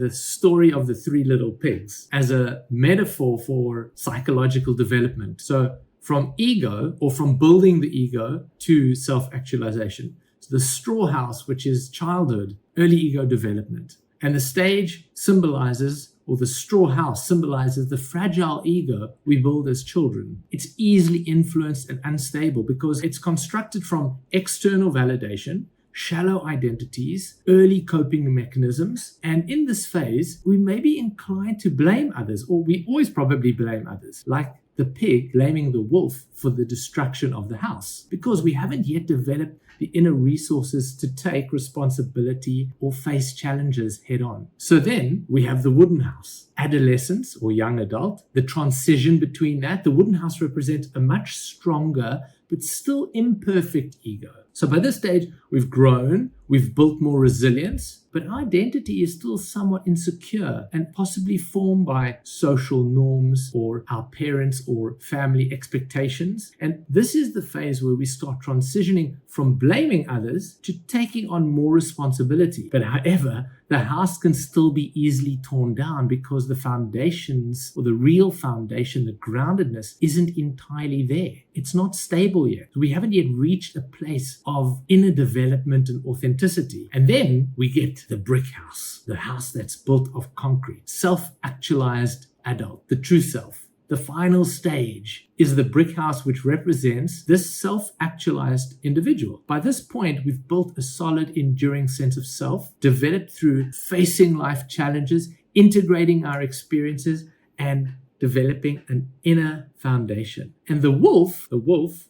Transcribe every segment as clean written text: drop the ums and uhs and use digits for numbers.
the story of the three little pigs as a metaphor for psychological development. So from ego, or from building the ego, to self-actualization. So the straw house, which is childhood, early ego development. And the stage symbolizes, or the straw house symbolizes, the fragile ego we build as children. It's easily influenced and unstable because it's constructed from external validation, shallow identities, early coping mechanisms. And in this phase, we may be inclined to blame others, or we always probably blame others, like the pig blaming the wolf for the destruction of the house, because we haven't yet developed the inner resources to take responsibility or face challenges head on. So then we have the wooden house, adolescence or young adult, the transition between that. The wooden house represents a much stronger but still imperfect ego. So by this stage, we've grown, we've built more resilience, but our identity is still somewhat insecure and possibly formed by social norms or our parents or family expectations. And this is the phase where we start transitioning from blaming others to taking on more responsibility. But however, the house can still be easily torn down because the foundations, or the real foundation, the groundedness, isn't entirely there. It's not stable yet. We haven't yet reached a place of inner development and authenticity. And then we get the brick house, the house that's built of concrete, self-actualized adult, the true self. The final stage is the brick house, which represents this self-actualized individual. By this point, we've built a solid, enduring sense of self, developed through facing life challenges, integrating our experiences, and developing an inner foundation. And the wolf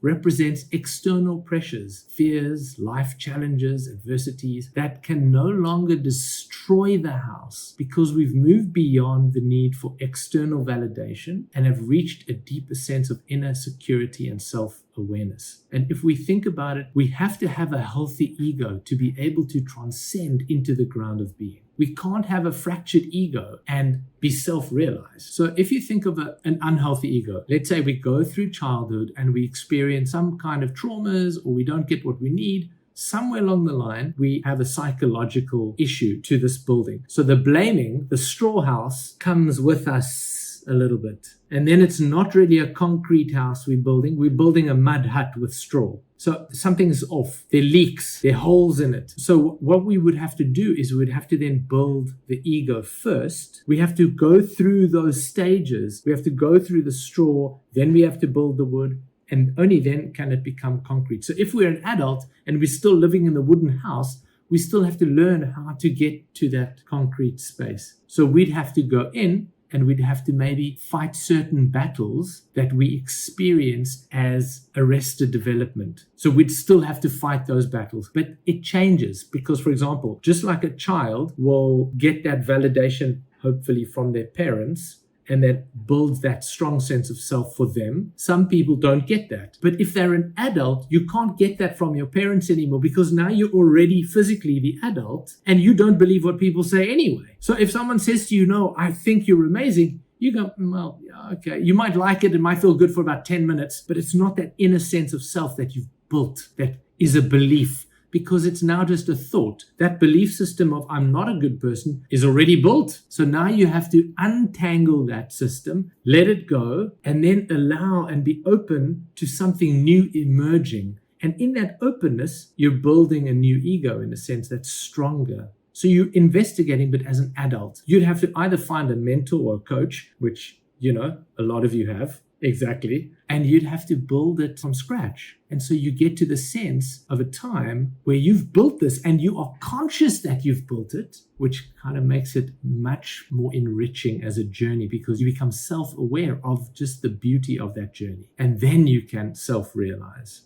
represents external pressures, fears, life challenges, adversities that can no longer destroy the house because we've moved beyond the need for external validation and have reached a deeper sense of inner security and self-awareness. And if we think about it, we have to have a healthy ego to be able to transcend into the ground of being. We can't have a fractured ego and be self-realized. So if you think of an unhealthy ego, let's say we go through childhood and we experience some kind of traumas, or we don't get what we need, somewhere along the line, we have a psychological issue to this building. So the blaming, the straw house, comes with us a little bit. And then it's not really a concrete house we're building a mud hut with straw. So something's off. There are leaks, there are holes in it. So what we would have to do is we'd have to then build the ego first. We have to go through those stages. We have to go through the straw, then we have to build the wood, and only then can it become concrete. So if we're an adult and we're still living in the wooden house, we still have to learn how to get to that concrete space. So we'd have to go in, and we'd have to maybe fight certain battles that we experienced as arrested development. So we'd still have to fight those battles. But it changes because, for example, just like a child will get that validation, hopefully from their parents, and that builds that strong sense of self for them. Some people don't get that. But if they're an adult, you can't get that from your parents anymore because now you're already physically the adult and you don't believe what people say anyway. So if someone says to you, no, I think you're amazing, you go, well, yeah, okay. You might like it. It might feel good for about 10 minutes, but it's not that inner sense of self that you've built that is a belief, because it's now just a thought. That belief system of I'm not a good person is already built. So now you have to untangle that system, let it go, and then allow and be open to something new emerging. And in that openness, you're building a new ego in a sense that's stronger. So you're investigating, but as an adult, you'd have to either find a mentor or a coach, which, a lot of you have. Exactly. And you'd have to build it from scratch. And so you get to the sense of a time where you've built this and you are conscious that you've built it, which kind of makes it much more enriching as a journey because you become self-aware of just the beauty of that journey. And then you can self-realize.